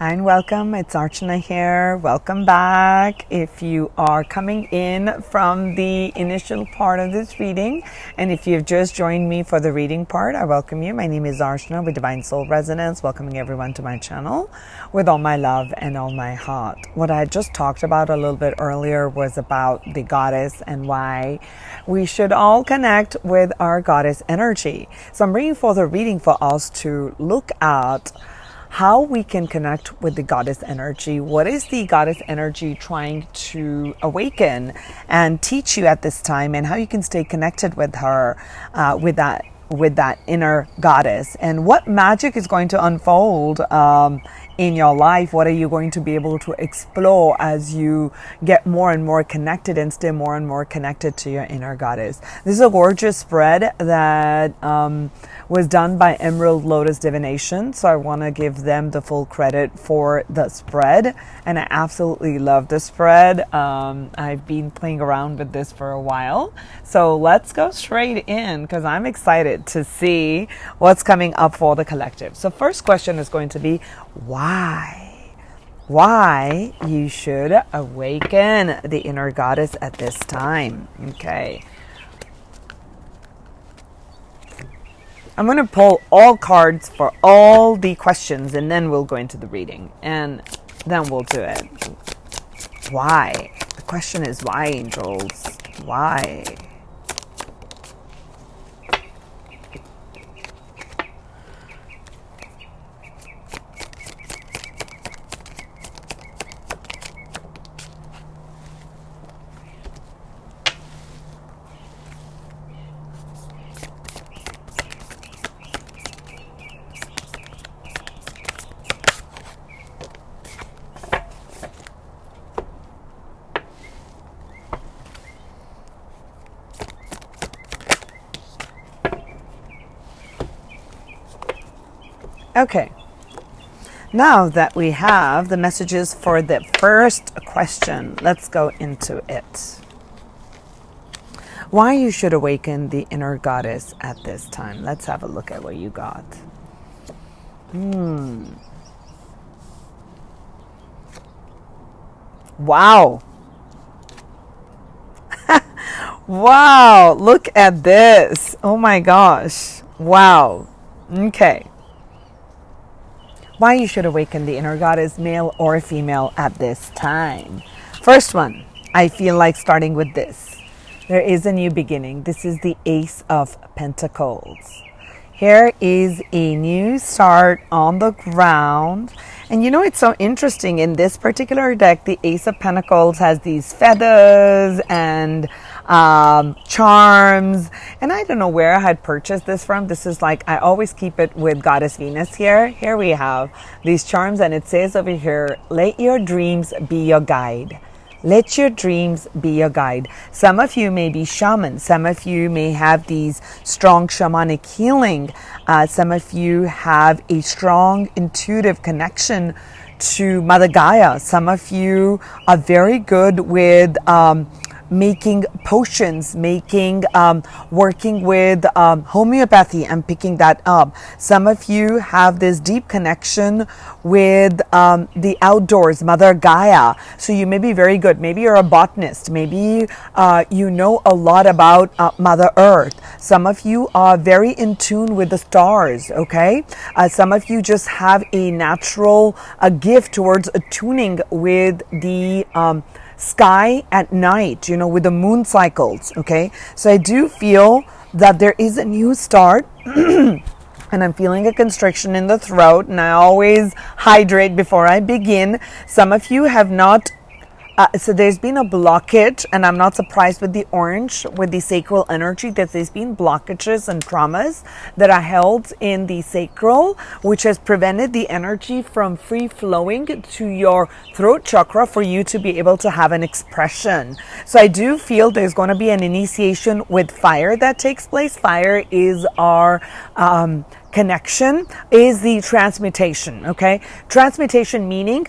And welcome, it's Archana here. Welcome back. If you are coming in from the initial part of this reading, and if you've just joined me for the reading part, I welcome you. My name is Archana with Divine Soul Resonance, welcoming everyone to my channel with all my love and all my heart. What I just talked about a little bit earlier was about the goddess and why we should all connect with our goddess energy. So I'm bringing forth a reading for us to look at how we can connect with the goddess energy. What is the goddess energy trying to awaken and teach you at this time, and how you can stay connected with her, with that inner goddess, and what magic is going to unfold in your life. What are you going to be able to explore as you get more and more connected and stay more and more connected to your inner goddess? This is a gorgeous spread that was done by Emerald Lotus Divination, so I want to give them the full credit for the spread, and I absolutely love the spread. I've been playing around with this for a while, so let's go straight in because I'm excited to see what's coming up for the collective. So first question is going to be why you should awaken the inner goddess at this time. Okay, I'm going to pull all cards for all the questions, and then we'll go into the reading, and then we'll do it. Why? The question is why, angels? Why? Okay, now that we have the messages for the first question, let's go into it. Why you should awaken the inner goddess at this time. Let's have a look at what you got. Wow. Wow, look at this. Oh my gosh. Wow. Okay. Why you should awaken the inner goddess, male or female, at this time. First one, I feel like starting with this. There is a new beginning. This is the Ace of Pentacles. Here is a new start on the ground. And you know, it's so interesting. In this particular deck, the Ace of Pentacles has these feathers and charms, and I don't know where I had purchased this from. This is like, I always keep it with Goddess Venus here. Here we have these charms, and it says over here, let your dreams be your guide. Let your dreams be your guide. Some of you may be shamans. Some of you may have these strong shamanic healing. Some of you have a strong intuitive connection to Mother Gaia. Some of you are very good with making potions, working with homeopathy. I'm picking that up. Some of you have this deep connection with the outdoors, Mother Gaia. So you may be very good. Maybe you're a botanist. Maybe you know a lot about Mother Earth. Some of you are very in tune with the stars, okay? Some of you just have a natural gift towards attuning with the sky at night, you know, with the moon cycles, okay? So I do feel that there is a new start and I'm feeling a constriction in the throat, and I always hydrate before I begin. Some of you have not so there's been a blockage, and I'm not surprised with the orange, with the sacral energy, that there's been blockages and traumas that are held in the sacral, which has prevented the energy from free flowing to your throat chakra for you to be able to have an expression. So I do feel there's going to be an initiation with fire that takes place. Fire is our connection is the transmutation, okay? Transmutation meaning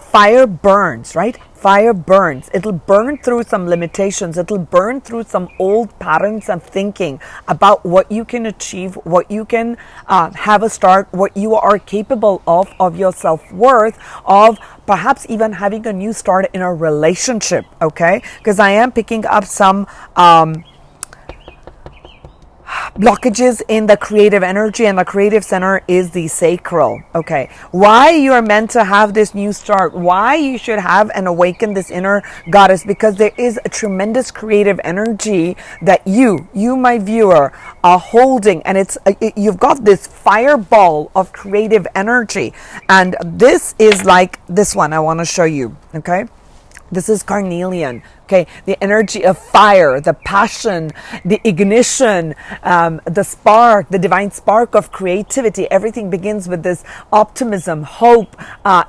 fire burns, right? Fire burns. It'll burn through some limitations. It'll burn through some old patterns of thinking about what you can achieve, what you can have a start, what you are capable of your self-worth, of perhaps even having a new start in a relationship, okay? Because I am picking up some blockages in the creative energy, and the creative center is the sacral. Okay, why you are meant to have this new start, why you should have and awaken this inner goddess, because there is a tremendous creative energy that you my viewer, are holding, and you've got this fireball of creative energy. And this is like this one I want to show you. Okay, this is carnelian. Okay, the energy of fire, the passion, the ignition, the spark, the divine spark of creativity. Everything begins with this optimism, hope,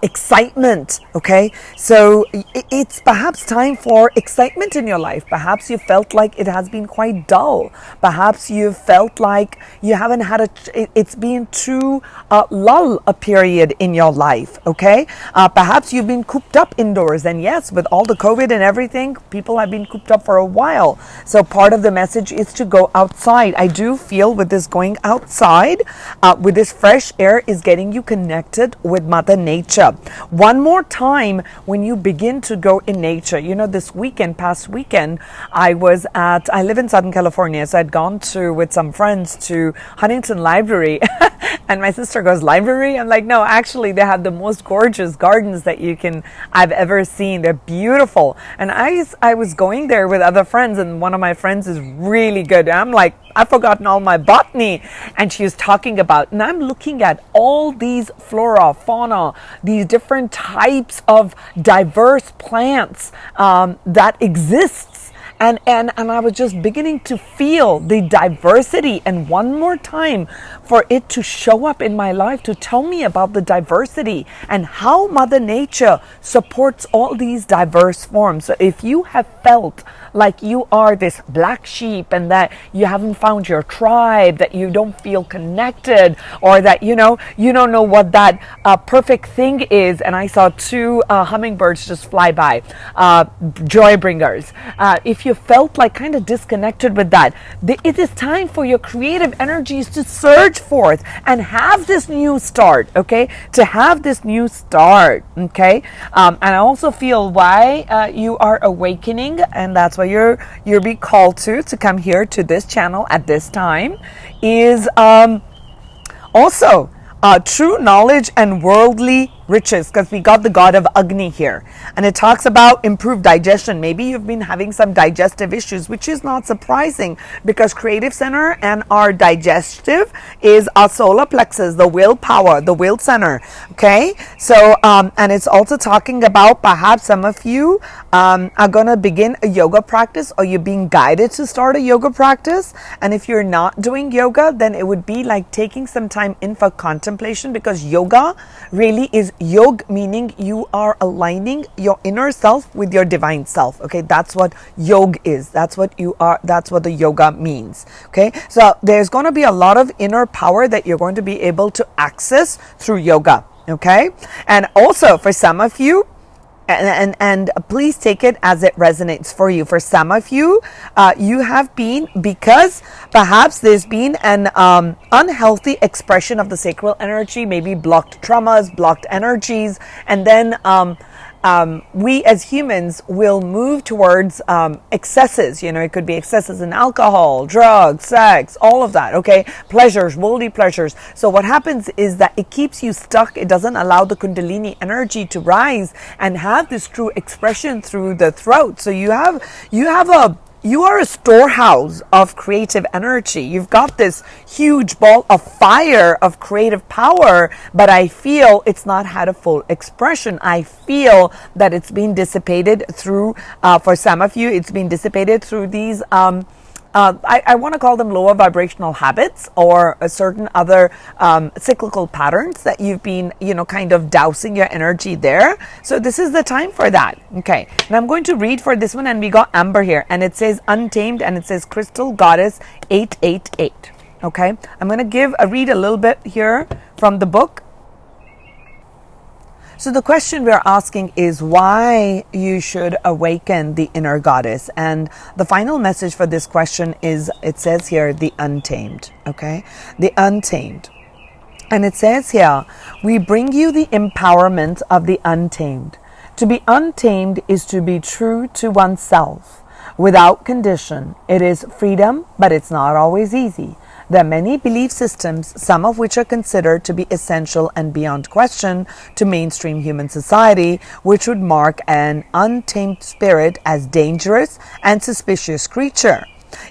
excitement. Okay, so it's perhaps time for excitement in your life. Perhaps you felt like it has been quite dull. Perhaps you felt like you haven't had it's been too lull a period in your life. Okay, perhaps you've been cooped up indoors, and yes, with all the COVID and everything, people have been cooped up for a while. So part of the message is to go outside. I do feel with this going outside, with this fresh air, is getting you connected with Mother Nature. One more time, when you begin to go in nature, you know, this past weekend, I live in Southern California, so I'd gone with some friends to Huntington Library. And my sister goes, library? I'm like, no, actually, they have the most gorgeous gardens that I've ever seen. They're beautiful. And I was going there with other friends, and one of my friends is really good. I'm like, I've forgotten all my botany. And she was talking about, and I'm looking at all these flora, fauna, these different types of diverse plants that exists. And I was just beginning to feel the diversity, and one more time for it to show up in my life, to tell me about the diversity and how Mother Nature supports all these diverse forms. So if you have felt like you are this black sheep and that you haven't found your tribe, that you don't feel connected, or that you don't know what that perfect thing is, and I saw two hummingbirds just fly by, joy bringers. If you felt like kind of disconnected with that, it is time for your creative energies to surge forth and have this new start. Okay, to have this new start. Okay, and I also feel why you are awakening, and that's why you're being called to come here to this channel at this time, is also true knowledge and worldly riches, because we got the god of Agni here, and it talks about improved digestion. Maybe you've been having some digestive issues, which is not surprising, because creative center and our digestive is our solar plexus, the willpower, the will center. Okay, so and it's also talking about perhaps some of you are going to begin a yoga practice, or you're being guided to start a yoga practice. And if you're not doing yoga, then it would be like taking some time in for contemplation, because yoga really is yog, meaning you are aligning your inner self with your divine self. Okay, that's what yog is. That's what you are. That's what the yoga means. Okay, so there's going to be a lot of inner power that you're going to be able to access through yoga. Okay, and also for some of you, and please take it as it resonates for you. For some of you, you have been, because perhaps there's been an unhealthy expression of the sacral energy, maybe blocked traumas, blocked energies, and then we as humans will move towards excesses. You know, it could be excesses in alcohol, drugs, sex, all of that. Okay, pleasures, worldly pleasures. So what happens is that it keeps you stuck. It doesn't allow the Kundalini energy to rise and have this true expression through the throat. So you are a storehouse of creative energy. You've got this huge ball of fire of creative power, but I feel it's not had a full expression. I feel that it's been dissipated through, for some of you, it's been dissipated through these I want to call them lower vibrational habits, or a certain other cyclical patterns that you've been, kind of dousing your energy there. So this is the time for that. Okay, and I'm going to read for this one, and we got Amber here, and it says Untamed, and it says Crystal Goddess 888. Okay, I'm going to read a little bit here from the book. So the question we're asking is why you should awaken the inner goddess. And the final message for this question is, it says here, the untamed. Okay, the untamed. And it says here, we bring you the empowerment of the untamed. To be untamed is to be true to oneself without condition. It is freedom, but it's not always easy. There are many belief systems, some of which are considered to be essential and beyond question to mainstream human society, which would mark an untamed spirit as dangerous and suspicious creature,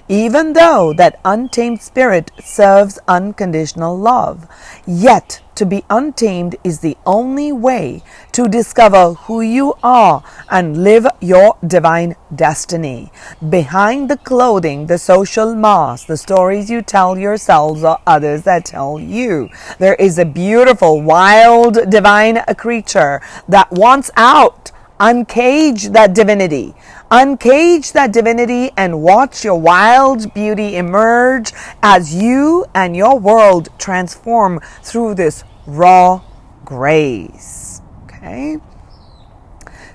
even though that untamed spirit serves unconditional love. Yet, to be untamed is the only way to discover who you are and live your divine destiny. Behind the clothing, the social mask, the stories you tell yourselves or others that tell you, there is a beautiful, wild, divine creature that wants out. Uncage that divinity. Uncage that divinity and watch your wild beauty emerge as you and your world transform through this raw grace. Okay?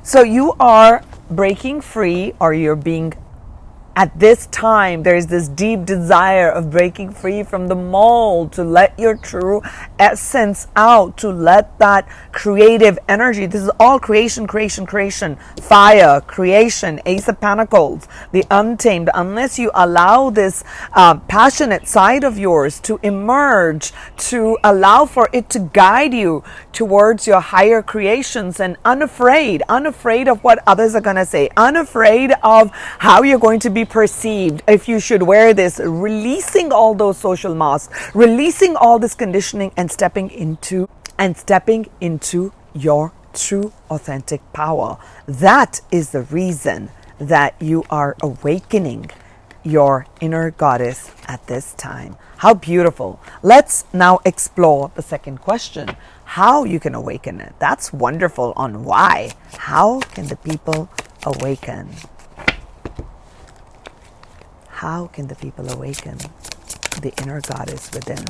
So you are breaking free, or you're being, at this time, there is this deep desire of breaking free from the mold, to let your true essence out, to let that creative energy, this is all creation, fire, creation, Ace of Pentacles, the untamed, unless you allow this passionate side of yours to emerge, to allow for it to guide you towards your higher creations, and unafraid of what others are going to say, unafraid of how you're going to be perceived if you should wear this, releasing all those social masks, releasing all this conditioning, and stepping into your true authentic power. That is the reason that you are awakening your inner goddess at this time. How beautiful. Let's now explore the second question, how you can awaken it. That's wonderful. On why. How can the people awaken? How can the people awaken the inner goddess within?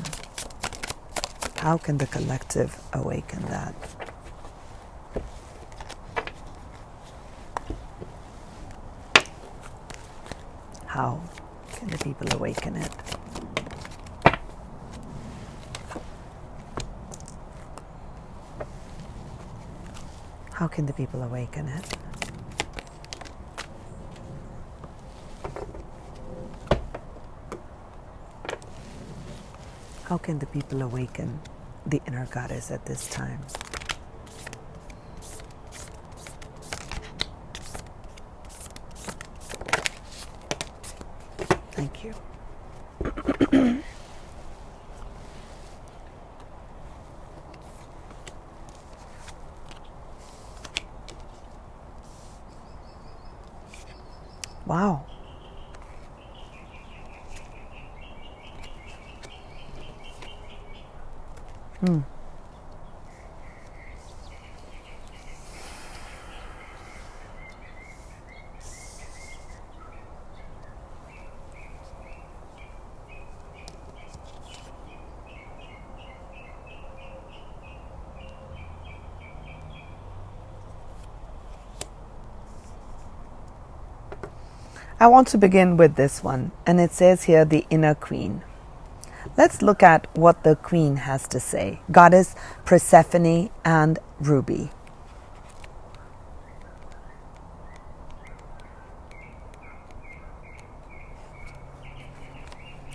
How can the collective awaken that? How can the people awaken it? How can the people awaken it? How can the people awaken the inner goddess at this time? Thank you. Wow. I want to begin with this one, and it says here, the inner queen. Let's look at what the queen has to say. Goddess Persephone and Ruby.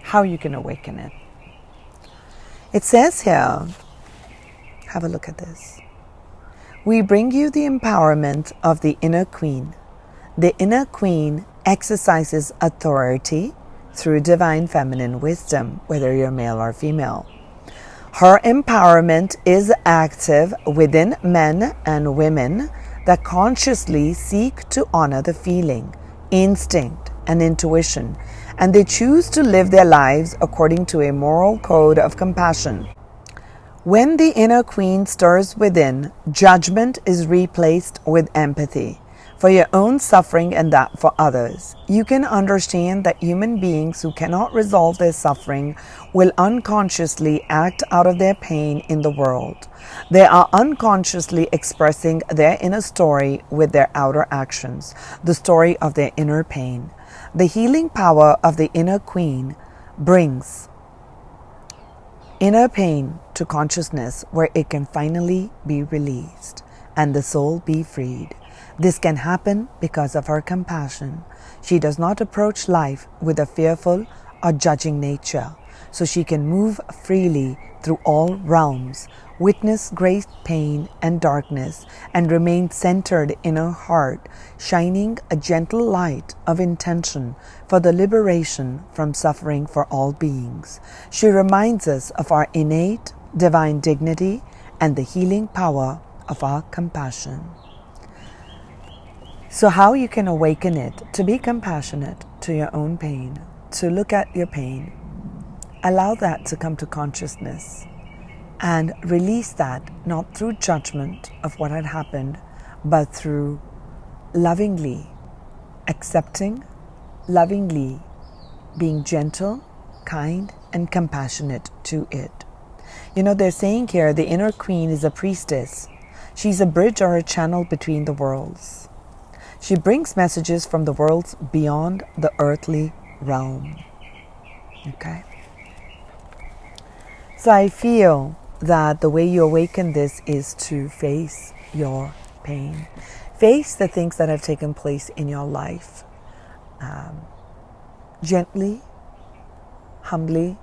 How you can awaken it. It says here, have a look at this. We bring you the empowerment of the inner queen. The inner queen exercises authority through divine feminine wisdom, whether you're male or female. Her empowerment is active within men and women that consciously seek to honor the feeling, instinct, and intuition, and they choose to live their lives according to a moral code of compassion. When the inner queen stirs within, judgment is replaced with empathy for your own suffering and that for others. You can understand that human beings who cannot resolve their suffering will unconsciously act out of their pain in the world. They are unconsciously expressing their inner story with their outer actions, the story of their inner pain. The healing power of the inner queen brings inner pain to consciousness where it can finally be released and the soul be freed. This can happen because of her compassion. She does not approach life with a fearful or judging nature, so she can move freely through all realms, witness great pain and darkness, and remain centered in her heart, shining a gentle light of intention for the liberation from suffering for all beings. She reminds us of our innate divine dignity and the healing power of our compassion. So how you can awaken it to be compassionate to your own pain, to look at your pain, allow that to come to consciousness and release that, not through judgment of what had happened, but through lovingly accepting, lovingly being gentle, kind, and compassionate to it. You know, they're saying here the inner queen is a priestess. She's a bridge or a channel between the worlds. She brings messages from the worlds beyond the earthly realm. Okay? So I feel that the way you awaken this is to face your pain. Face the things that have taken place in your life. Gently, humbly,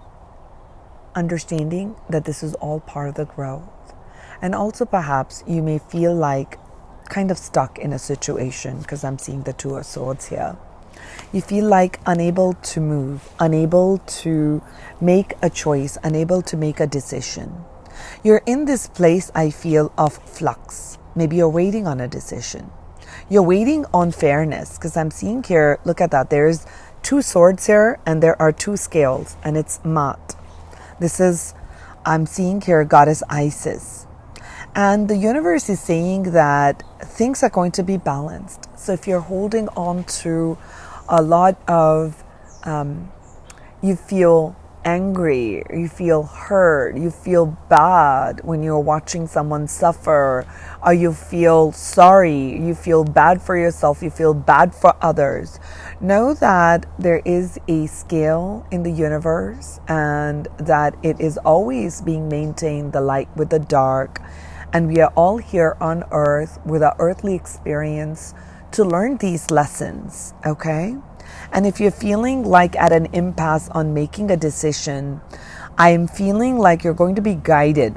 understanding that this is all part of the growth. And also perhaps you may feel like kind of stuck in a situation, because I'm seeing the Two of Swords here. You feel like unable to move, unable to make a choice, unable to make a decision. You're in this place, I feel, of flux. Maybe you're waiting on a decision. You're waiting on fairness, because I'm seeing here, look at that, there's 2 swords here and there are 2 scales, and it's Mat. This is, I'm seeing here, Goddess Isis. And the universe is saying that things are going to be balanced. So if you're holding on to a lot of, you feel angry, you feel hurt, you feel bad when you're watching someone suffer, or you feel sorry, you feel bad for yourself, you feel bad for others. Know that there is a scale in the universe and that it is always being maintained, the light with the dark. And we are all here on earth with our earthly experience to learn these lessons, okay? And if you're feeling like at an impasse on making a decision, I am feeling like you're going to be guided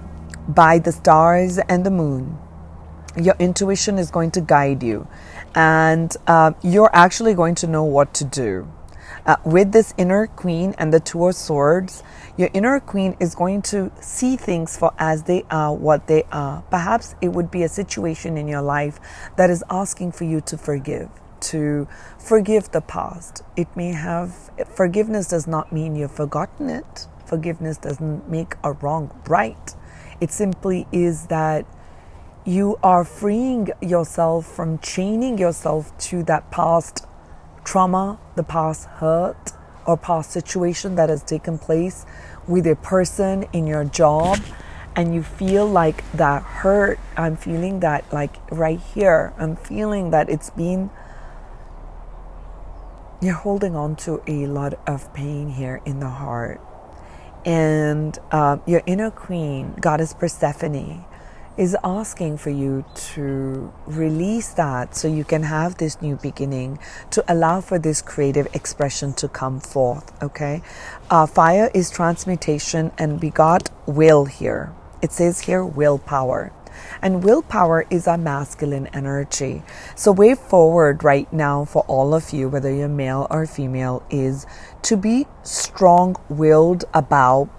by the stars and the moon. Your intuition is going to guide you, and you're actually going to know what to do. With this inner queen and the Two of Swords, your inner queen is going to see things for as they are, what they are. Perhaps it would be a situation in your life that is asking for you to forgive the past. It may have, forgiveness does not mean you've forgotten it. Forgiveness doesn't make a wrong right. It simply is that you are freeing yourself from chaining yourself to that past trauma, the past hurt, or past situation that has taken place with a person in your job, and you feel like that hurt. I'm feeling that, like right here, I'm feeling that you're holding on to a lot of pain here in the heart. And your inner queen, Goddess Persephone, is asking for you to release that so you can have this new beginning, to allow for this creative expression to come forth, okay? Fire is transmutation, and we got will here. It says here willpower. And willpower is our masculine energy. So way forward right now for all of you, whether you're male or female, is to be strong-willed about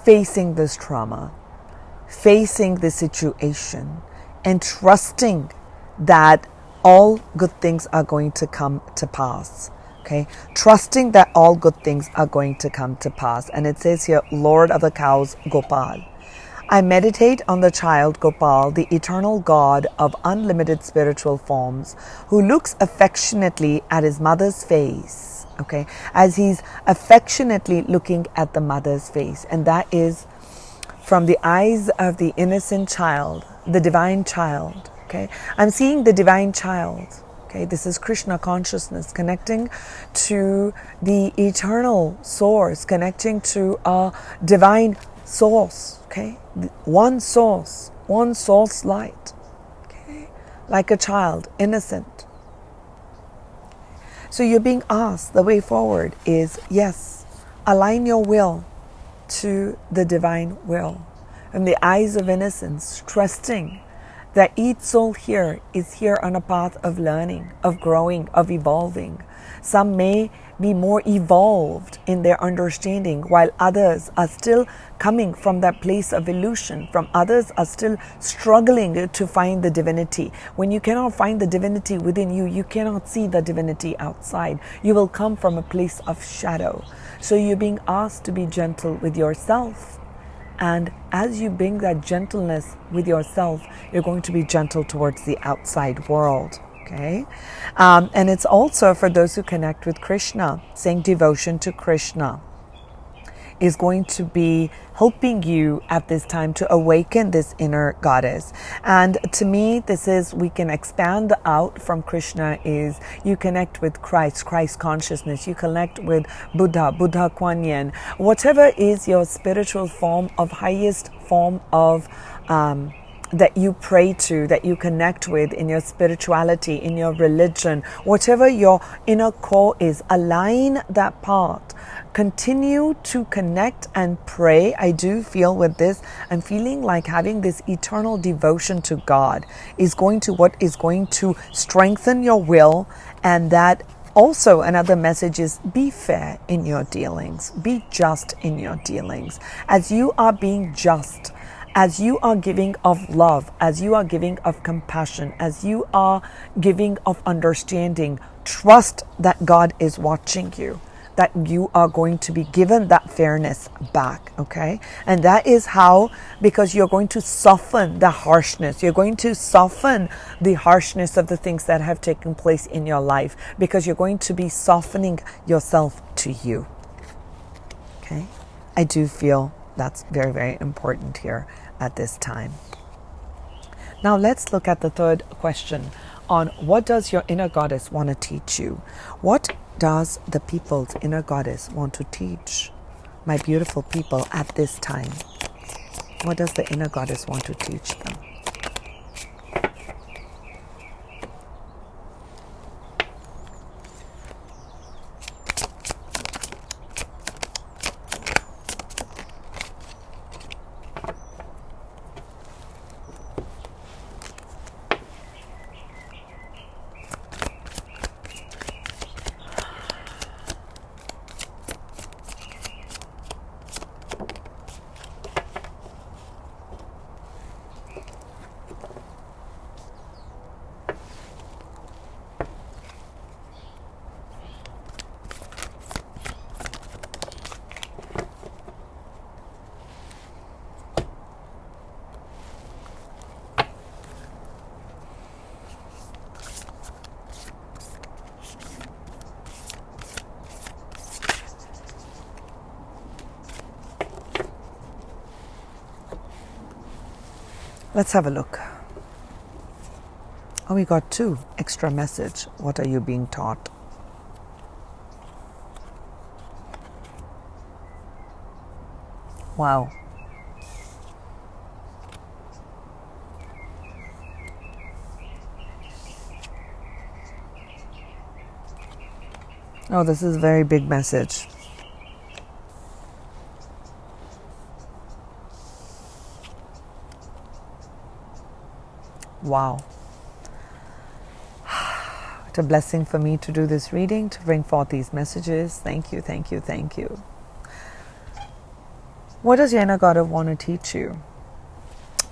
facing this trauma, facing the situation, and trusting that all good things are going to come to pass. Okay, trusting that all good things are going to come to pass. And it says here, Lord of the Cows, Gopal. I meditate on the child Gopal, the eternal God of unlimited spiritual forms, who looks affectionately at his mother's face. okay? As he's affectionately looking at the mother's face. And that is from the eyes of the innocent child, the divine child, okay? I'm seeing the divine child, okay? This is Krishna consciousness connecting to the eternal source, connecting to a divine source, okay? One source light, okay? Like a child, innocent. So you're being asked, the way forward is, yes, align your will to the divine will. From the eyes of innocence, trusting that each soul here is here on a path of learning, of growing, of evolving. Some may be more evolved in their understanding, while others are still coming from that place of illusion. From others are still struggling to find the divinity. When you cannot find the divinity within you, you cannot see the divinity outside. You will come from a place of shadow. So you're being asked to be gentle with yourself. And as you bring that gentleness with yourself, you're going to be gentle towards the outside world. Okay? And it's also for those who connect with Krishna, saying devotion to Krishna is going to be helping you at this time to awaken this inner goddess. And to me, this is, we can expand out from Krishna, is you connect with Christ consciousness, you connect with Buddha Kuan Yin, whatever is your spiritual form of highest form of that you pray to, that you connect with in your spirituality, in your religion, whatever your inner core is, align that part. Continue to connect and pray. I do feel with this, I'm feeling like having this eternal devotion to God is going to strengthen your will. And that also another message is be fair in your dealings, be just in your dealings. As you are being just, as you are giving of love, as you are giving of compassion, as you are giving of understanding, trust that God is watching you, that you are going to be given that fairness back, okay? And that is how, because you're going to soften the harshness, you're going to soften the harshness of the things that have taken place in your life, because you're going to be softening yourself to you, okay? I do feel that's very, very important here at this time. Now let's look at the third question on what does your inner goddess want to teach you? What does the people's inner goddess want to teach my beautiful people at this time? What does the inner goddess want to teach them? Let's have a look. Oh, we got 2 extra message. What are you being taught? Wow. Oh, this is a very big message. Wow. What a blessing for me to do this reading, to bring forth these messages. Thank you, thank you, thank you. What does your inner goddess want to teach you?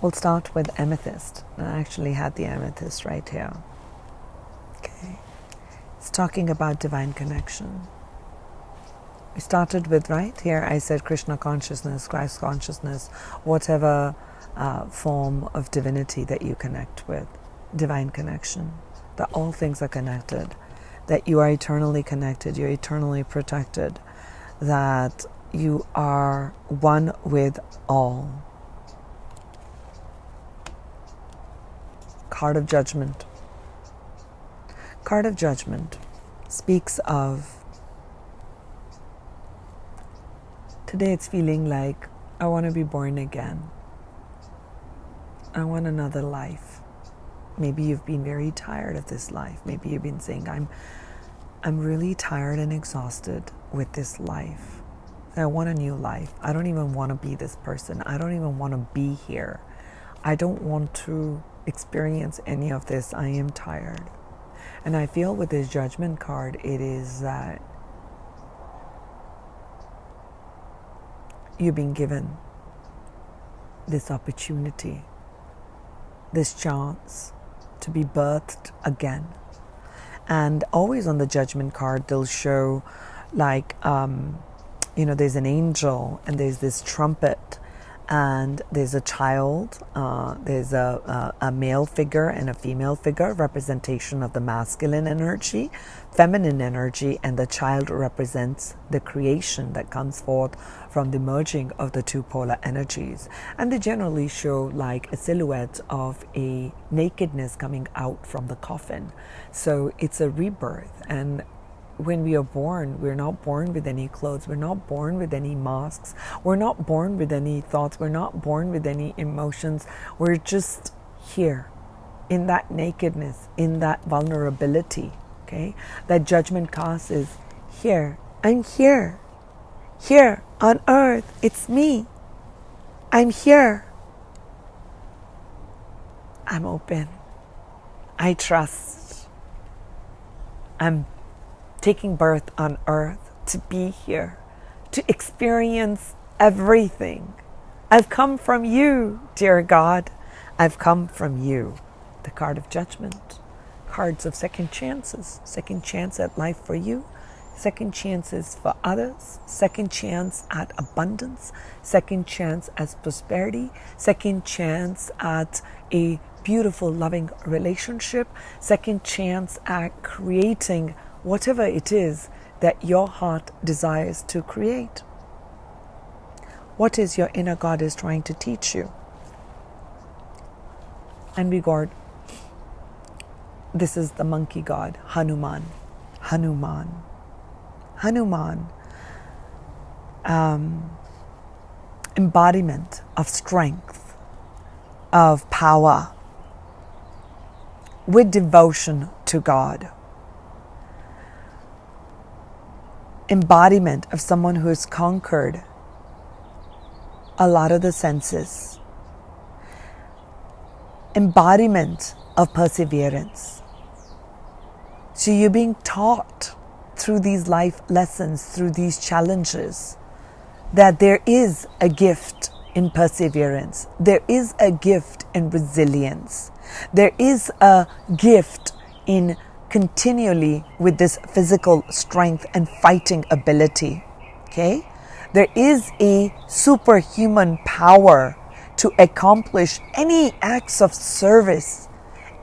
We'll start with amethyst. I actually had the amethyst right here. Okay. It's talking about divine connection. We started with, right here, I said Krishna consciousness, Christ consciousness, whatever form of divinity that you connect with, divine connection, that all things are connected. that you are eternally connected, you're eternally protected, that you are one with all. Card of Judgment. Card of Judgment speaks of, today it's feeling like I want to be born again. I want another life. Maybe you've been very tired of this life. Maybe you've been saying, I'm really tired and exhausted with this life. I want a new life. I don't even want to be this person. I don't even want to be here. I don't want to experience any of this. I am tired. And I feel with this Judgment card, it is that you've been given this opportunity, this chance to be birthed again. And always on the Judgment card, they'll show like, there's an angel and there's this trumpet and there's a child, there's a male figure and a female figure, representation of the masculine energy, feminine energy, and the child represents the creation that comes forth from the merging of the two polar energies. And they generally show like a silhouette of a nakedness coming out from the coffin. So it's a rebirth. And when we are born, we're not born with any clothes. We're not born with any masks. We're not born with any thoughts. We're not born with any emotions. We're just here in that nakedness, in that vulnerability. Okay? That Judgment cast is here. I'm here. Here on earth. It's me. I'm here. I'm open. I trust. I'm taking birth on earth to be here, to experience everything. I've come from you, dear God. I've come from you. The card of Judgment. Cards of second chances. Second chance at life for you. Second chances for others. Second chance at abundance. Second chance at prosperity. Second chance at a beautiful, loving relationship. Second chance at creating whatever it is that your heart desires to create. What is your inner goddess trying to teach you? And we got, this is the monkey god, Hanuman. Hanuman. Hanuman. Embodiment of strength, of power, with devotion to God. Embodiment of someone who has conquered a lot of the senses. Embodiment of perseverance. So you're being taught through these life lessons, through these challenges, that there is a gift in perseverance. There is a gift in resilience. There is a gift in continually with this physical strength and fighting ability. Okay? There is a superhuman power to accomplish any acts of service.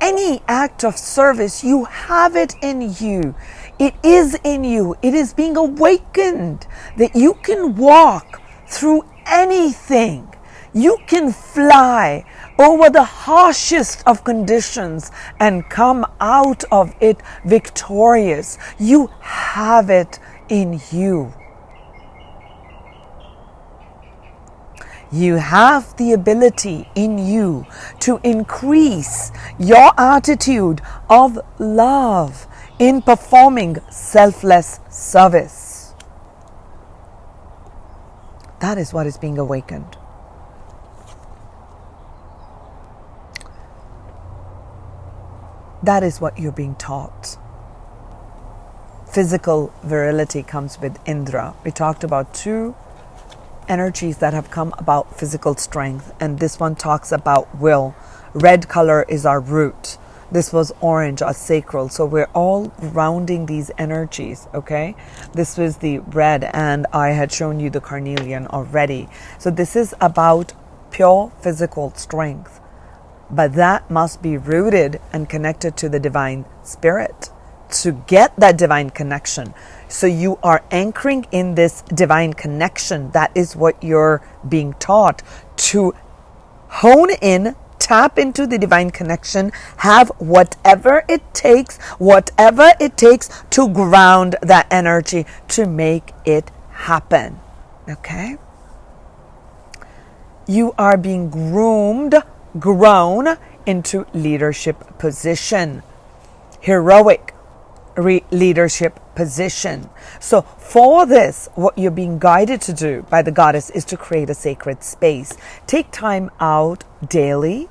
Any act of service, you have it in you. It is in you. It is being awakened that you can walk through anything. You can fly over the harshest of conditions and come out of it victorious. You have it in you. You have the ability in you to increase your attitude of love in performing selfless service. That is what is being awakened. That is what you're being taught. Physical virility comes with Indra. We talked about two energies that have come about physical strength, and this one talks about will. Red color is our root. This was orange, our sacral. So we're all rounding these energies, okay? This was the red, and I had shown you the carnelian already. So this is about pure physical strength. But that must be rooted and connected to the divine spirit. to get that divine connection. So you are anchoring in this divine connection. That is what you're being taught to hone in, tap into the divine connection, have whatever it takes to ground that energy to make it happen. Okay? You are being grown into leadership position. Heroic leadership position. So for this, what you're being guided to do by the goddess is to create a sacred space. Take time out daily.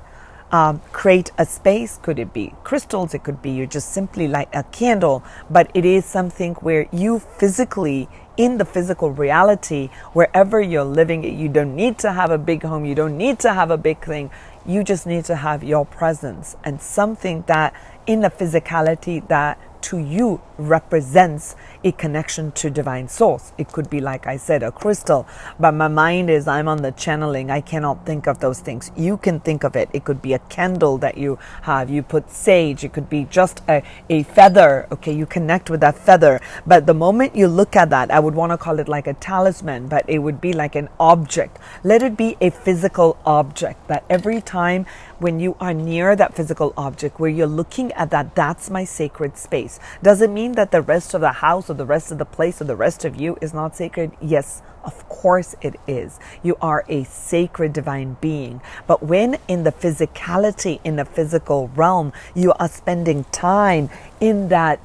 Create a space. Could it be crystals? It could be you just simply light a candle. But it is something where you physically, in the physical reality, wherever you're living, you don't need to have a big home. You don't need to have a big thing. You just need to have your presence and something that in the physicality that to you represents a connection to divine source. It could be, like I said, a crystal, but my mind is, I'm on the channeling. I cannot think of those things. You can think of it. It could be a candle that you have. You put sage. It could be just a feather. Okay, you connect with that feather. But the moment you look at that, I would want to call it like a talisman, but it would be like an object. Let it be a physical object that every time when you are near that physical object where you're looking at that, that's my sacred space. Does it mean that the rest of the house or the rest of the place or the rest of you is not sacred? Yes, of course it is. You are a sacred divine being. But when in the physicality, in the physical realm, you are spending time in that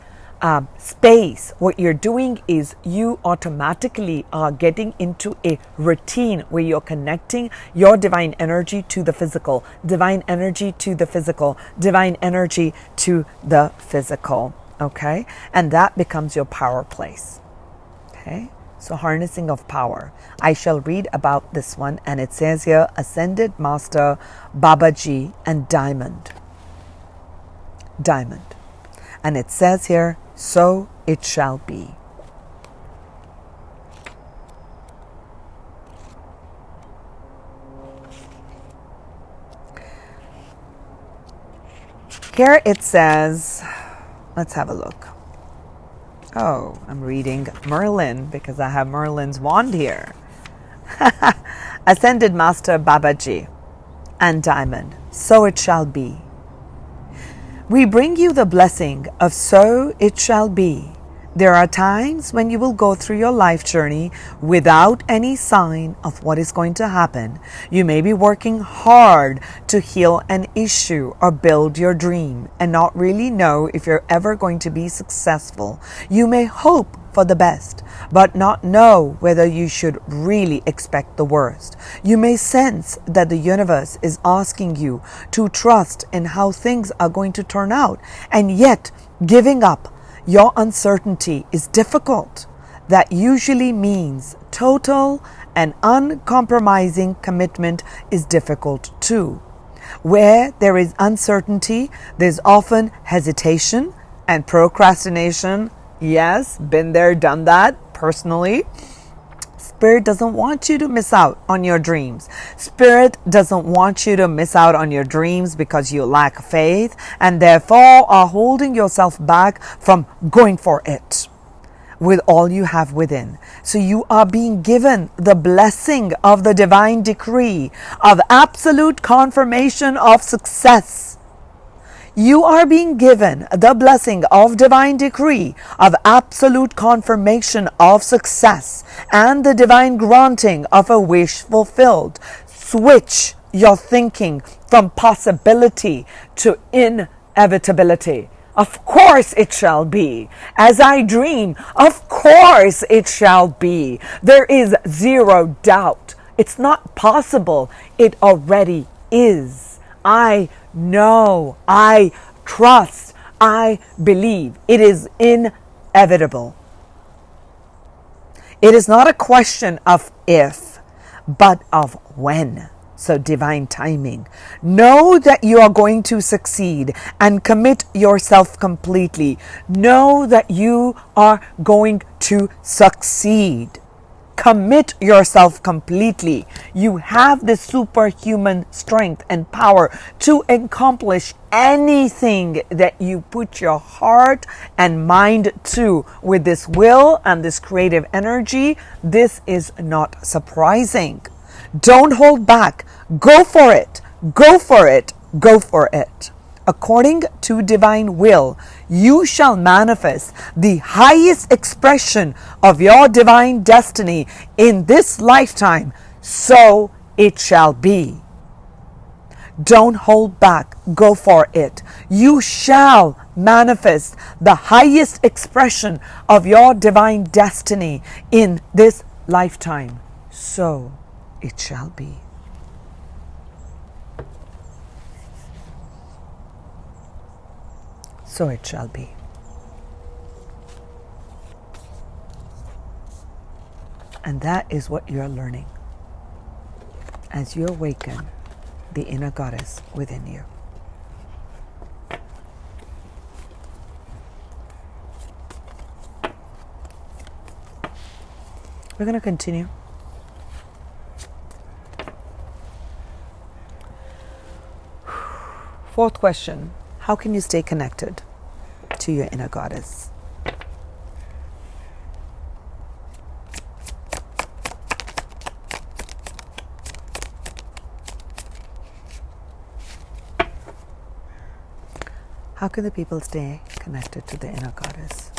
space, what you're doing is you automatically are getting into a routine where you're connecting your divine energy to the physical, divine energy to the physical, divine energy to the physical. Okay? And that becomes your power place. Okay? So harnessing of power. I shall read about this one, and it says here, Ascended Master Babaji and Diamond. Diamond. And it says here, so it shall be. Here it says, let's have a look. Oh, I'm reading Merlin because I have Merlin's wand here. Ascended Master Babaji and Diamond, so it shall be. We bring you the blessing of so it shall be. There are times when you will go through your life journey without any sign of what is going to happen. You may be working hard to heal an issue or build your dream and not really know if you're ever going to be successful. You may hope for the best, but not know whether you should really expect the worst. You may sense that the universe is asking you to trust in how things are going to turn out, and yet giving up your uncertainty is difficult. That usually means total and uncompromising commitment is difficult too. Where there is uncertainty, there's often hesitation and procrastination. Yes, been there, done that personally. Spirit doesn't want you to miss out on your dreams. Spirit doesn't want you to miss out on your dreams because you lack faith and therefore are holding yourself back from going for it with all you have within. So you are being given the blessing of the divine decree of absolute confirmation of success. You are being given the blessing of divine decree of absolute confirmation of success and the divine granting of a wish fulfilled. Switch your thinking from possibility to inevitability. Of course it shall be. As I dream, of course it shall be. There is zero doubt. It's not possible. It already is. I know, I trust, I believe. It is inevitable. It is not a question of if, but of when. So divine timing. Know that you are going to succeed and commit yourself completely. Know that you are going to succeed. Commit yourself completely. You have the superhuman strength and power to accomplish anything that you put your heart and mind to with this will and this creative energy. This is not surprising. Don't hold back. Go for it. Go for it. Go for it. According to divine will, you shall manifest the highest expression of your divine destiny in this lifetime. So it shall be. Don't hold back. Go for it. You shall manifest the highest expression of your divine destiny in this lifetime. So it shall be. So it shall be. And that is what you're learning as you awaken the inner goddess within you. We're going to continue. Fourth question. How can you stay connected to your inner goddess? How can the people stay connected to the inner goddess?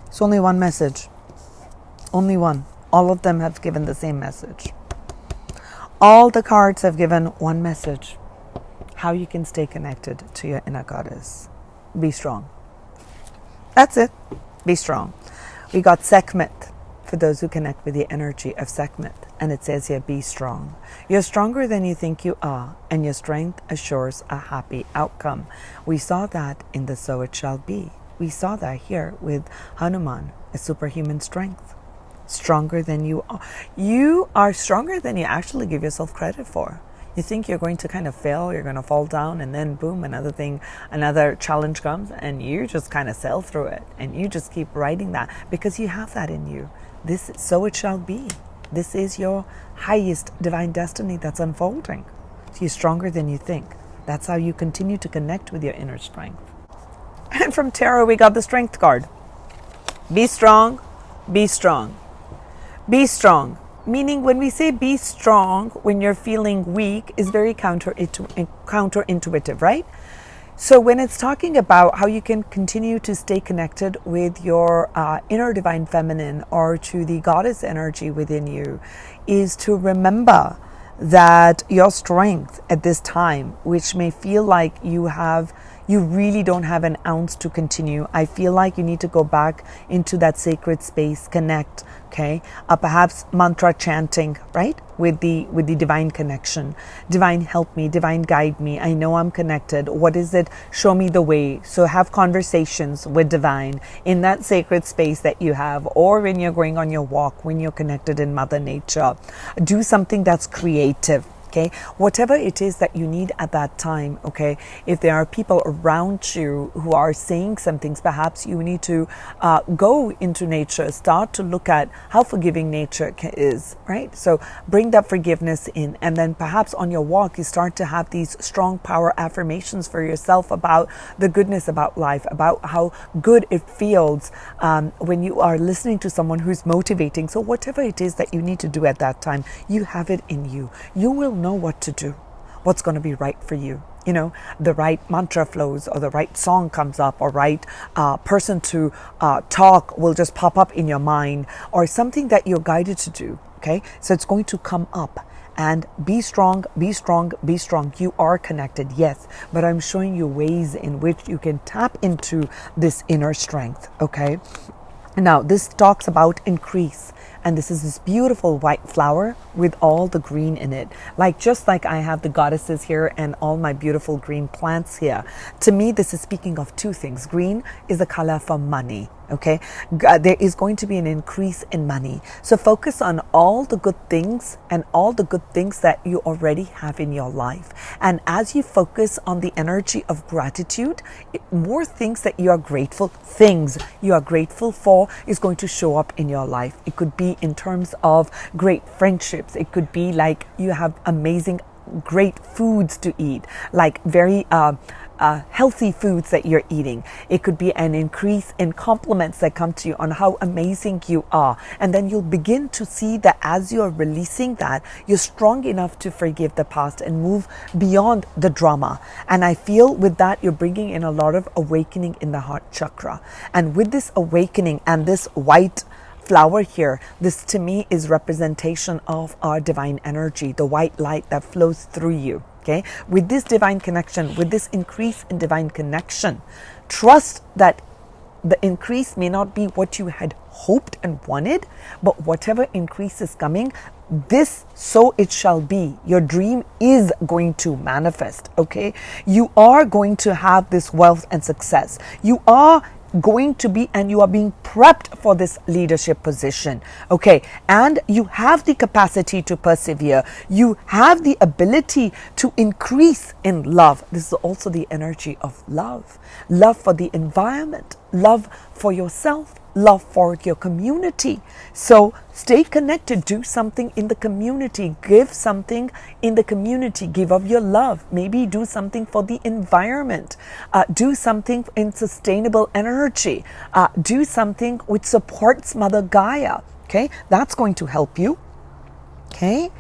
It's only one message. Only one. All of them have given the same message. All the cards have given one message. How you can stay connected to your inner goddess. Be strong. That's it. Be strong. We got Sekhmet for those who connect with the energy of Sekhmet. And it says here, be strong. You're stronger than you think you are, and your strength assures a happy outcome. We saw that in the So It Shall Be. We saw that here with Hanuman, a superhuman strength. Stronger than you are. You are stronger than you actually give yourself credit for. You think you're going to kind of fail, you're going to fall down, and then boom, another challenge comes, and you just kind of sail through it, and you just keep writing that because you have that in you. So it shall be. This is your highest divine destiny that's unfolding. So you're stronger than you think. That's how you continue to connect with your inner strength. And from tarot, we got the Strength card. Be strong, be strong. Be strong. Meaning when we say be strong, when you're feeling weak, is very counterintuitive, right? So when it's talking about how you can continue to stay connected with your inner divine feminine or to the goddess energy within you, is to remember that your strength at this time, which may feel like you really don't have an ounce to continue. I feel like you need to go back into that sacred space, connect, okay? Perhaps mantra chanting, right? With the divine connection. Divine help me, divine guide me. I know I'm connected. What is it? Show me the way. So have conversations with divine in that sacred space that you have, or when you're going on your walk, when you're connected in Mother Nature. Do something that's creative. Okay, whatever it is that you need at that time, okay, if there are people around you who are saying some things, perhaps you need to go into nature, start to look at how forgiving nature is, right? So bring that forgiveness in, and then perhaps on your walk, you start to have these strong power affirmations for yourself about the goodness about life, about how good it feels when you are listening to someone who's motivating. So whatever it is that you need to do at that time, you have it in you. You will know what to do, what's going to be right for you. You know, the right mantra flows, or the right song comes up, or right person to talk will just pop up in your mind, or something that you're guided to do. Okay, so it's going to come up. And be strong, be strong, be strong. You are connected, yes, but I'm showing you ways in which you can tap into this inner strength. Okay, now this talks about increase. And this is this beautiful white flower with all the green in it. Just like I have the goddesses here and all my beautiful green plants here. To me, this is speaking of two things. Green is a color for money. Okay, there is going to be an increase in money. So focus on all the good things and all the good things that you already have in your life. And as you focus on the energy of gratitude, more things that you are grateful for is going to show up in your life. It could be in terms of great friendships. It could be like you have amazing, great foods to eat, like very healthy foods that you're eating. It could be an increase in compliments that come to you on how amazing you are. And then you'll begin to see that as you're releasing that, you're strong enough to forgive the past and move beyond the drama. And I feel with that, you're bringing in a lot of awakening in the heart chakra. And with this awakening and this white flower here, this to me is representation of our divine energy, the white light that flows through you. Okay, with this divine connection, with this increase in divine connection, trust that the increase may not be what you had hoped and wanted, but whatever increase is coming, this so it shall be. Your dream is going to manifest. Okay, you are going to have this wealth and success. You are going to be, and you are being prepped for this leadership position. Okay, and you have the capacity to persevere. You have the ability to increase in love. This is also the energy of love. Love for the environment, love for yourself, love for your community. So stay connected, do something in the community, give something in the community, give of your love, maybe do something for the environment, do something in sustainable energy, do something which supports Mother Gaia. Okay, that's going to help you. Okay,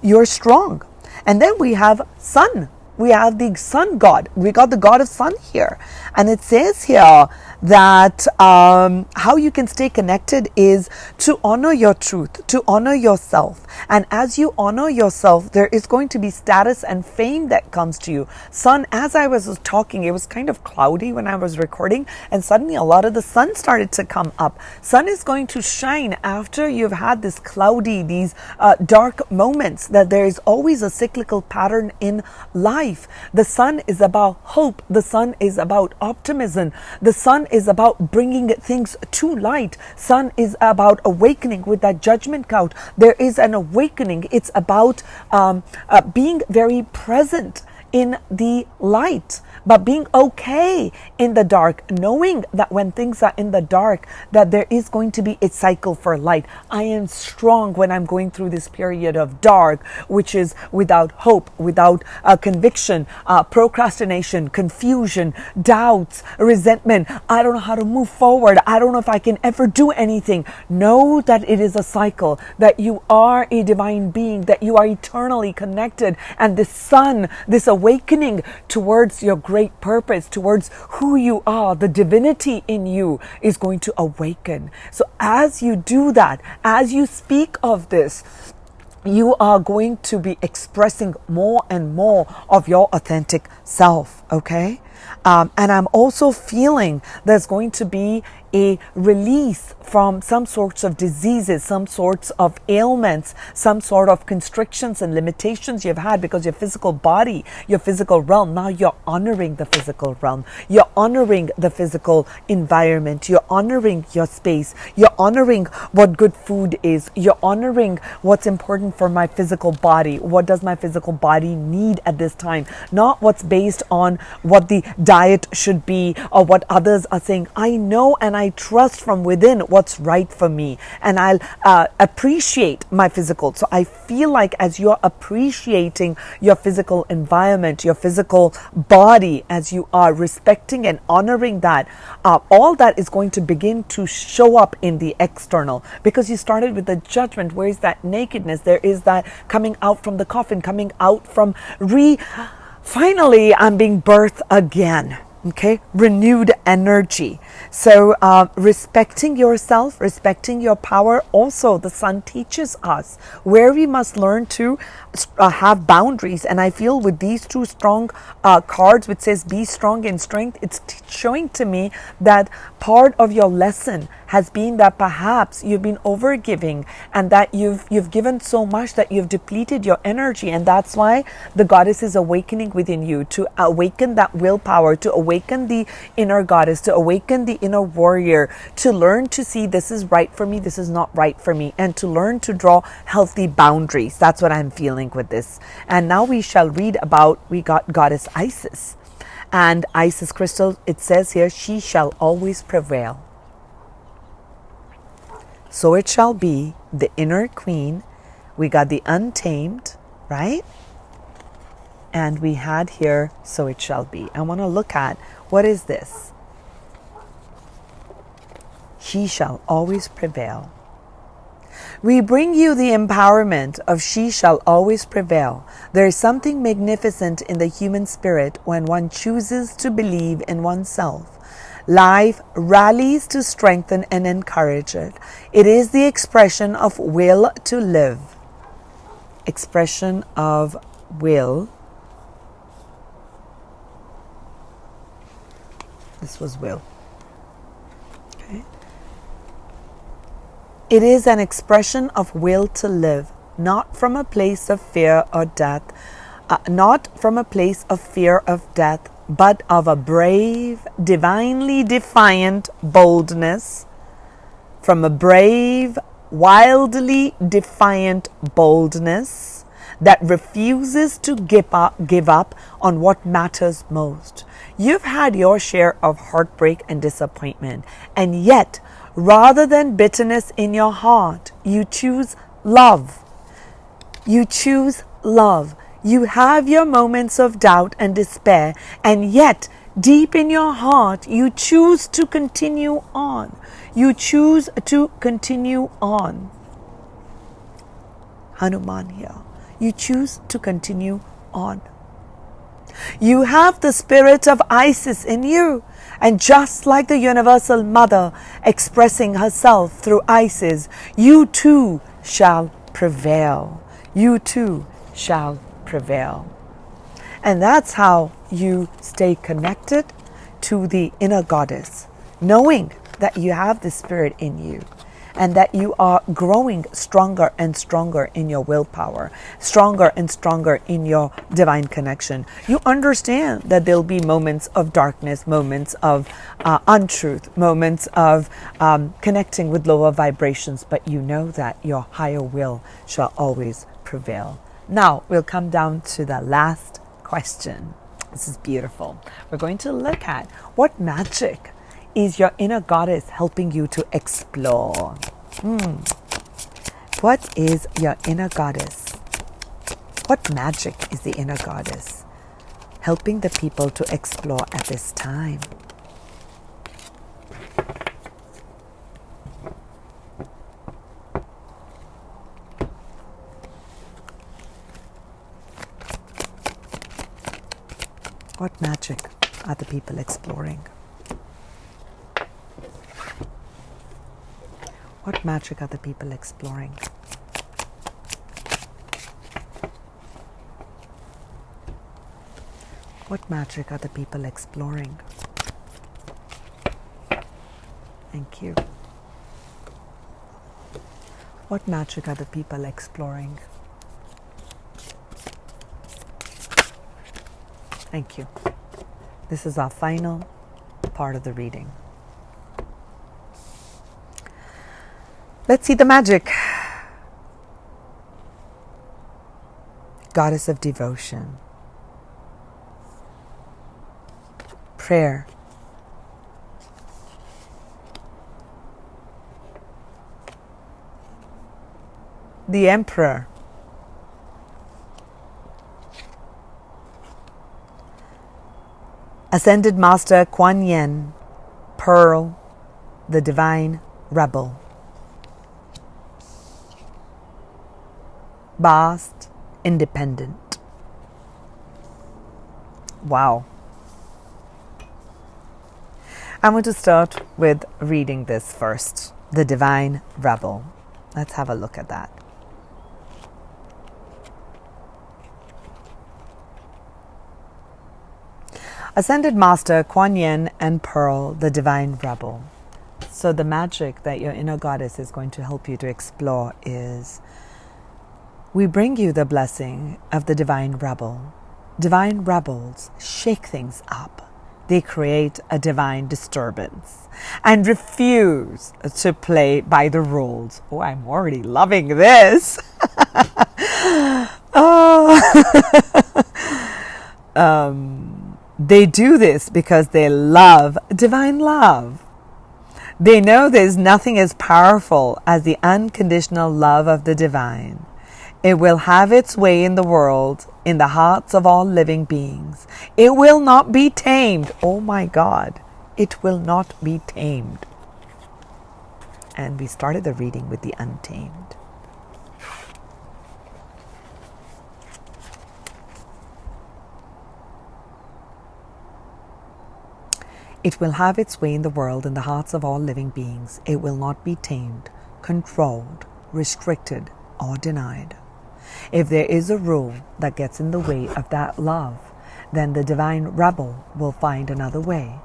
you're strong. And then we have sun. We have the sun god. We got the god of sun here. And it says here that how you can stay connected is to honor your truth, to honor yourself. And as you honor yourself, there is going to be status and fame that comes to you. Sun, as I was talking, it was kind of cloudy when I was recording, and suddenly a lot of the sun started to come up. Sun is going to shine after you've had this cloudy, these dark moments, that there is always a cyclical pattern in life. The sun is about hope. The sun is about optimism. The sun is about bringing things to light. Sun is about awakening with that judgment count. There is an awakening. It's about being very present in the light, but being okay in the dark, knowing that when things are in the dark, that there is going to be a cycle for light. I am strong when I'm going through this period of dark, which is without hope, without conviction, procrastination, confusion, doubts, resentment. I don't know how to move forward. I don't know if I can ever do anything. Know that it is a cycle, that you are a divine being, that you are eternally connected, and the sun, this awakening towards your great purpose, towards who you are, the divinity in you is going to awaken. So as you do that, as you speak of this, you are going to be expressing more and more of your authentic self, okay? And I'm also feeling there's going to be a release from some sorts of diseases, some sorts of ailments, some sort of constrictions and limitations you've had because your physical body, your physical realm, now you're honoring the physical realm. You're honoring the physical environment. You're honoring your space. You're honoring what good food is. You're honoring what's important for my physical body. What does my physical body need at this time? Not what's based on what the diet should be or what others are saying. I know and I trust from within what's right for me, and I'll appreciate my physical. So I feel like as you're appreciating your physical environment, your physical body, as you are respecting and honoring that, all that is going to begin to show up in the external, because you started with the judgment. Where is that nakedness? There is that coming out from the coffin, coming out from finally I'm being birthed again. Okay, renewed energy. So respecting yourself, respecting your power. Also, the sun teaches us where we must learn to have boundaries. And I feel with these two strong cards, which says be strong in strength, it's showing to me that part of your lesson has been that perhaps you've been overgiving, and that you've given so much that you've depleted your energy. And that's why the goddess is awakening within you, to awaken that willpower, to awaken the inner goddess, to awaken the inner warrior, to learn to see this is right for me, this is not right for me, and to learn to draw healthy boundaries. That's what I'm feeling with this. And now we shall read about, we got Goddess Isis. And Isis crystal, it says here, she shall always prevail. So it shall be, the inner queen. We got the untamed, right? And we had here, so it shall be. I want to look at, what is this? She shall always prevail. We bring you the empowerment of she shall always prevail. There is something magnificent in the human spirit when one chooses to believe in oneself. Life rallies to strengthen and encourage it. It is the expression of will to live. Expression of will. This was will. Okay. It is an expression of will to live, not from a place of fear or death, but of a brave, divinely defiant boldness, from a brave, wildly defiant boldness that refuses to give up on what matters most. You've had your share of heartbreak and disappointment, and yet, rather than bitterness in your heart, you choose love. You choose love. You have your moments of doubt and despair, and yet, deep in your heart, you choose to continue on. You choose to continue on. Hanuman here. You choose to continue on. You have the spirit of Isis in you. And just like the Universal Mother expressing herself through Isis, you too shall prevail. You too shall prevail. And that's how you stay connected to the inner goddess, knowing that you have the spirit in you, and that you are growing stronger and stronger in your willpower, stronger and stronger in your divine connection. You understand that there'll be moments of darkness, moments of untruth, moments of connecting with lower vibrations, but you know that your higher will shall always prevail. Now we'll come down to the last question. This is beautiful. We're going to look at what magic is your inner goddess helping you to explore. What is your inner goddess? What magic is the inner goddess helping the people to explore at this time? What magic are the people exploring? What magic are the people exploring? What magic are the people exploring? Thank you. What magic are the people exploring? Thank you. This is our final part of the reading. Let's see the magic. Goddess of devotion. Prayer. The Emperor. Ascended Master Kuan Yin, Pearl, the Divine Rebel. Vast, independent. Wow. I'm going to start with reading this first. The Divine Rebel. Let's have a look at that. Ascended Master Kuan Yin and Pearl, the Divine Rebel. So the magic that your inner goddess is going to help you to explore is, we bring you the blessing of the Divine Rebel. Divine rebels shake things up. They create a divine disturbance and refuse to play by the rules. Oh, I'm already loving this. They do this because they love divine love. They know there's nothing as powerful as the unconditional love of the divine. It will have its way in the world, in the hearts of all living beings. It will not be tamed. Oh my God, it will not be tamed. And we started the reading with the untamed. It will have its way in the world, in the hearts of all living beings. It will not be tamed, controlled, restricted, or denied. If there is a rule that gets in the way of that love, then the divine rebel will find another way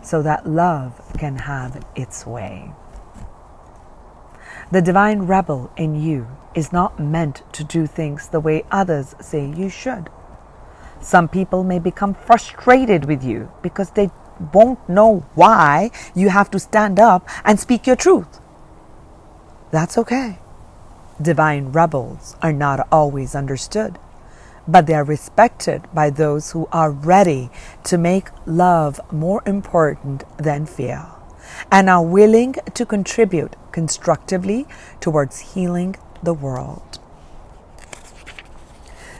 so that love can have its way. The divine rebel in you is not meant to do things the way others say you should. Some people may become frustrated with you because they won't know why you have to stand up and speak your truth. That's okay. Divine rebels are not always understood, but they are respected by those who are ready to make love more important than fear and are willing to contribute constructively towards healing the world.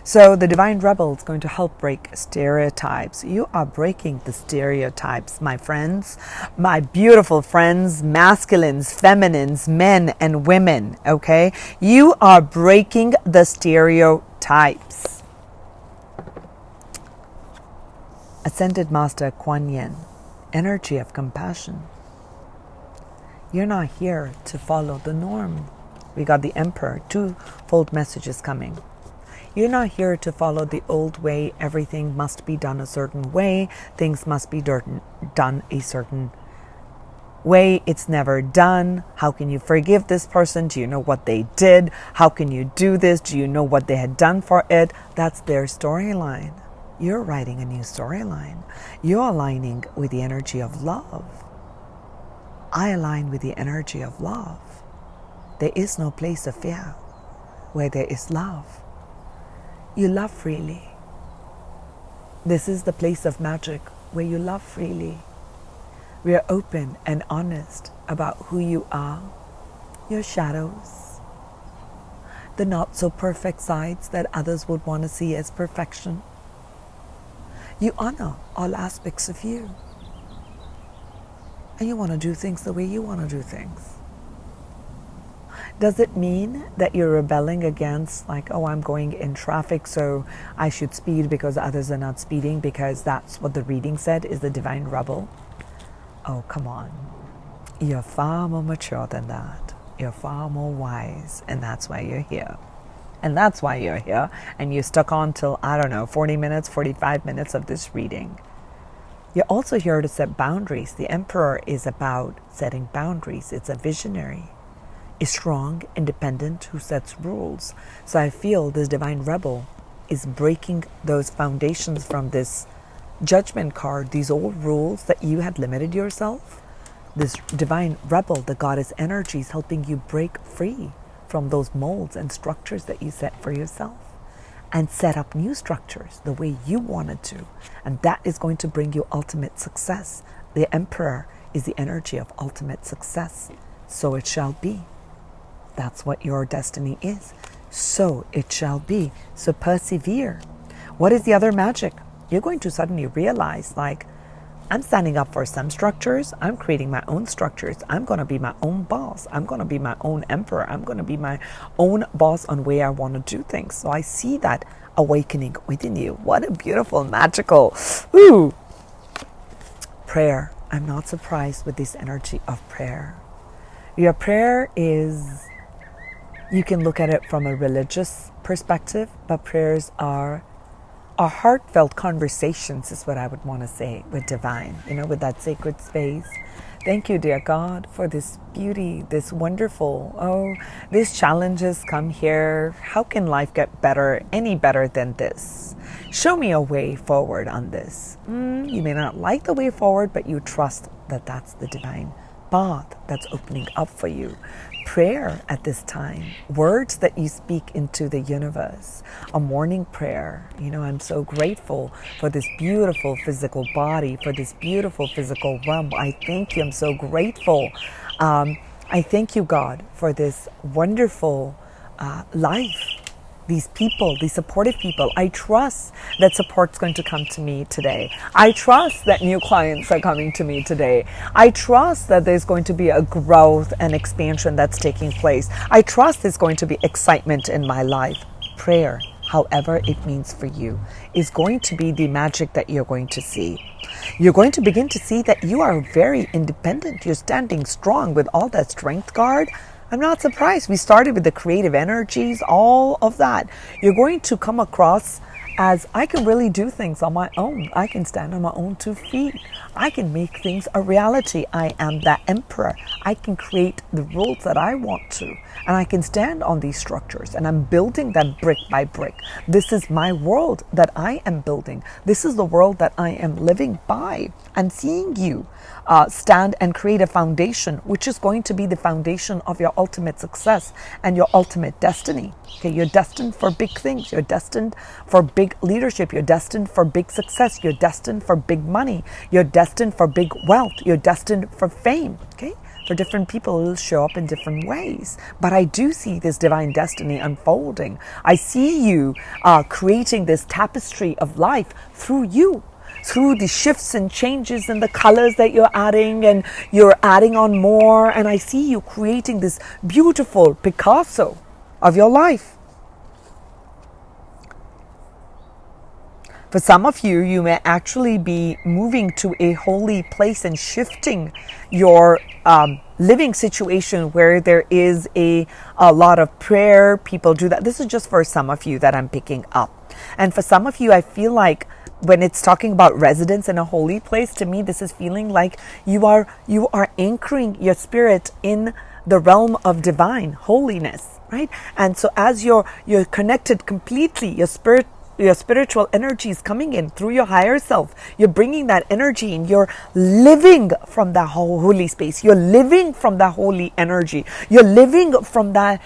So the Divine Rebel is going to help break stereotypes. You are breaking the stereotypes, my friends, my beautiful friends, masculines, feminines, men and women, okay? You are breaking the stereotypes. Ascended Master Kuan Yin, energy of compassion. You're not here to follow the norm. We got the Emperor, twofold messages coming. You're not here to follow the old way. Everything must be done a certain way. Things must be done a certain way. It's never done. How can you forgive this person? Do you know what they did? How can you do this? Do you know what they had done for it? That's their storyline. You're writing a new storyline. You're aligning with the energy of love. I align with the energy of love. There is no place of fear where there is love. You love freely. This is the place of magic where you love freely. We are open and honest about who you are, your shadows, the not so perfect sides that others would want to see as perfection. You honor all aspects of you. And you want to do things the way you want to do things. Does it mean that you're rebelling against, like, oh, I'm going in traffic, so I should speed because others are not speeding because that's what the reading said is the divine rebel? Oh, come on. You're far more mature than that. You're far more wise, and that's why you're here. And that's why you're here, and you stuck on till, I don't know, 40 minutes, 45 minutes of this reading. You're also here to set boundaries. The Emperor is about setting boundaries. It's a visionary, a strong, independent who sets rules. So I feel this divine rebel is breaking those foundations from this judgment card, these old rules that you had limited yourself. This divine rebel, the goddess energy, is helping you break free from those molds and structures that you set for yourself and set up new structures the way you wanted to. And that is going to bring you ultimate success. The Emperor is the energy of ultimate success. So it shall be. That's what your destiny is. So it shall be. So persevere. What is the other magic? You're going to suddenly realize, like, I'm standing up for some structures. I'm creating my own structures. I'm going to be my own boss. I'm going to be my own emperor. I'm going to be my own boss on where I want to do things. So I see that awakening within you. What a beautiful, magical, prayer. I'm not surprised with this energy of prayer. Your prayer is, you can look at it from a religious perspective, but prayers are heartfelt conversations, is what I would want to say, with divine, with that sacred space. Thank you, dear God, for this beauty, this wonderful, these challenges come here. How can life get better, any better than this? Show me a way forward on this. You may not like the way forward, but you trust that that's the divine path that's opening up for you. Prayer at this time, words that you speak into the universe, a morning prayer. I'm so grateful for this beautiful physical body, for this beautiful physical realm. I thank you. I'm so grateful. I thank you, God, for this wonderful life. These people, these supportive people. I trust that support's going to come to me today. I trust that new clients are coming to me today. I trust that there's going to be a growth and expansion that's taking place. I trust there's going to be excitement in my life. Prayer, however it means for you, is going to be the magic that you're going to see. You're going to begin to see that you are very independent. You're standing strong with all that strength guard. I'm not surprised. We started with the creative energies, all of that. You're going to come across as, I can really do things on my own. I can stand on my own 2 feet. I can make things a reality. I am that emperor. I can create the rules that I want to. And I can stand on these structures. And I'm building them brick by brick. This is my world that I am building. This is the world that I am living by. And seeing you stand and create a foundation, which is going to be the foundation of your ultimate success and your ultimate destiny. Okay, you're destined for big things. You're destined for big leadership. You're destined for big success. You're destined for big money. You're destined for big wealth. You're destined for fame. Okay, for different people, it will show up in different ways. But I do see this divine destiny unfolding. I see you creating this tapestry of life through you. Through the shifts and changes and the colors that you're adding, and you're adding on more. And I see you creating this beautiful Picasso of your life. For some of you, you may actually be moving to a holy place and shifting your living situation where there is a lot of prayer. People do that. This is just for some of you that I'm picking up. And for some of you, I feel like when it's talking about residence in a holy place, to me, this is feeling like you are anchoring your spirit in the realm of divine holiness, right? And so as you're connected completely, your spiritual energy is coming in through your higher self. You're bringing that energy in. You're living from that holy space. You're living from that holy energy. You're living from that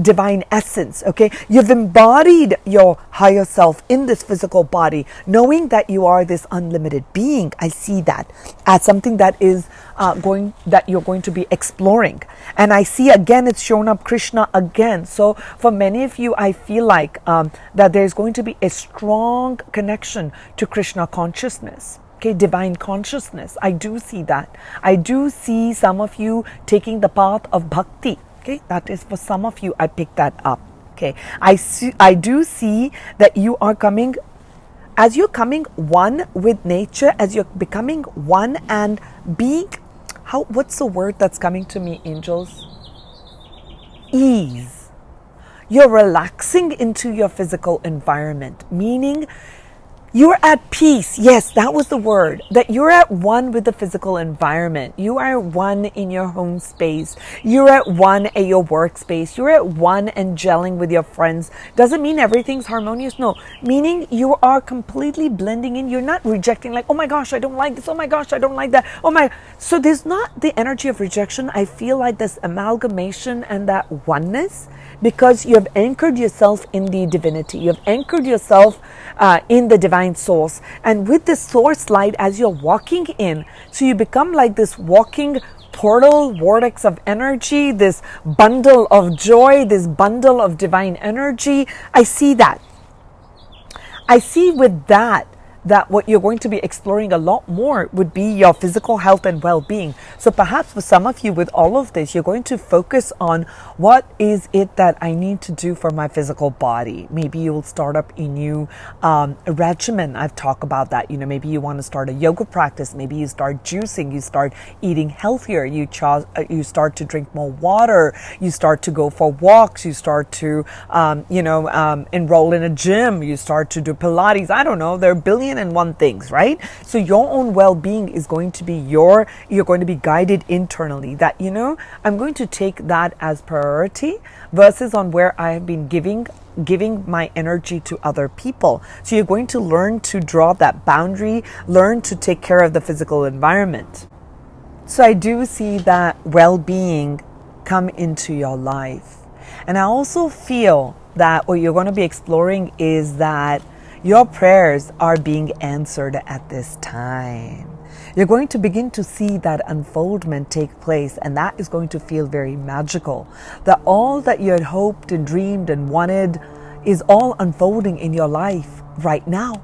divine essence, okay? You've embodied your higher self in this physical body, knowing that you are this unlimited being. I see that as something that is that you're going to be exploring. And I see again, it's shown up Krishna again. So for many of you, I feel like that there's going to be a strong connection to Krishna consciousness. Okay, divine consciousness. I do see that. I do see some of you taking the path of bhakti. Okay, that is for some of you. I picked that up. Okay, I do see that you are coming, as you're coming one with nature, as you're becoming one and being, what's the word that's coming to me, angels? Ease. You're relaxing into your physical environment, meaning You're at peace. Yes, that was the word. That you're at one with the physical environment. You are at one in your home space. You're at one at your workspace. You're at one and gelling with your friends. Doesn't mean everything's harmonious. No, meaning you are completely blending in. You're not rejecting like, oh my gosh, I don't like this. Oh my gosh, I don't like that. Oh my. So there's not the energy of rejection. I feel like this amalgamation and that oneness, because you have anchored yourself in the divinity. You have anchored yourself in the divine source. And with this source light, as you're walking in, so you become like this walking portal, vortex of energy, this bundle of joy, this bundle of divine energy. I see that. I see with that what you're going to be exploring a lot more would be your physical health and well-being. So perhaps for some of you with all of this, you're going to focus on what is it that I need to do for my physical body. Maybe you'll start up a new regimen. I've talked about that. Maybe you want to start a yoga practice. Maybe you start juicing. You start eating healthier. You start to drink more water. You start to go for walks. You start to, enroll in a gym. You start to do Pilates. I don't know. There are billion and one things, right? So your own well-being is going to be you're going to be guided internally that, I'm going to take that as priority versus on where I have been giving my energy to other people. So you're going to learn to draw that boundary, learn to take care of the physical environment. So I do see that well-being come into your life. And I also feel that what you're going to be exploring is that your prayers are being answered at this time. You're going to begin to see that unfoldment take place, and that is going to feel very magical. That all that you had hoped and dreamed and wanted is all unfolding in your life right now.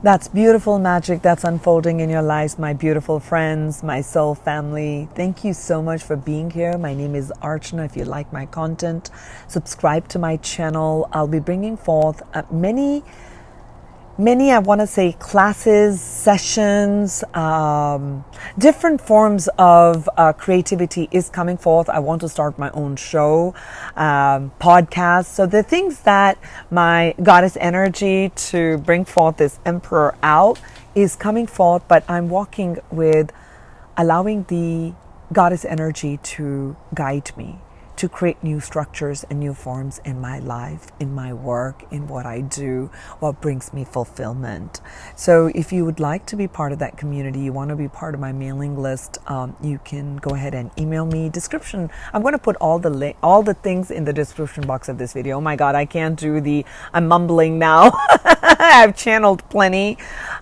That's beautiful magic that's unfolding in your lives, my beautiful friends, my soul family. Thank you so much for being here. My name is Archana. If you like my content, subscribe to my channel. I'll be bringing forth many, I want to say, classes, sessions, different forms of creativity is coming forth. I want to start my own show, podcast. So the things that my goddess energy to bring forth this emperor out is coming forth, but I'm walking with allowing the goddess energy to guide me, to create new structures and new forms in my life, in my work, in what I do, what brings me fulfillment. So if you would like to be part of that community, you want to be part of my mailing list, you can go ahead and email me. Description, I'm going to put all the things in the description box of this video. Oh my God, I can't do I'm mumbling now. I've channeled plenty.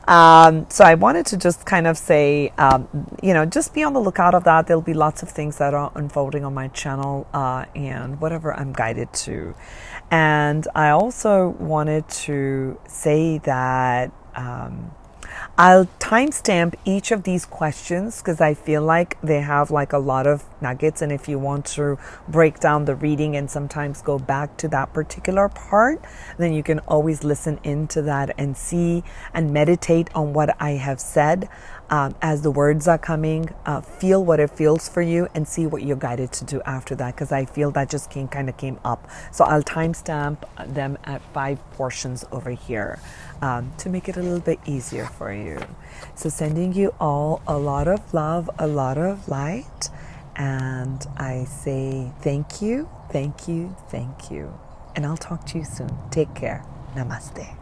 So I wanted to just kind of say, just be on the lookout of that. There'll be lots of things that are unfolding on my channel, and whatever I'm guided to. And I also wanted to say that I'll timestamp each of these questions because I feel like they have like a lot of nuggets, and if you want to break down the reading and sometimes go back to that particular part, then you can always listen into that and see and meditate on what I have said as the words are coming. Feel what it feels for you and see what you're guided to do after that, because I feel that just came up. So I'll timestamp them at 5 portions over here to make it a little bit easier for you. So sending you all a lot of love, a lot of light, and I say thank you, thank you, thank you. And I'll talk to you soon. Take care. Namaste.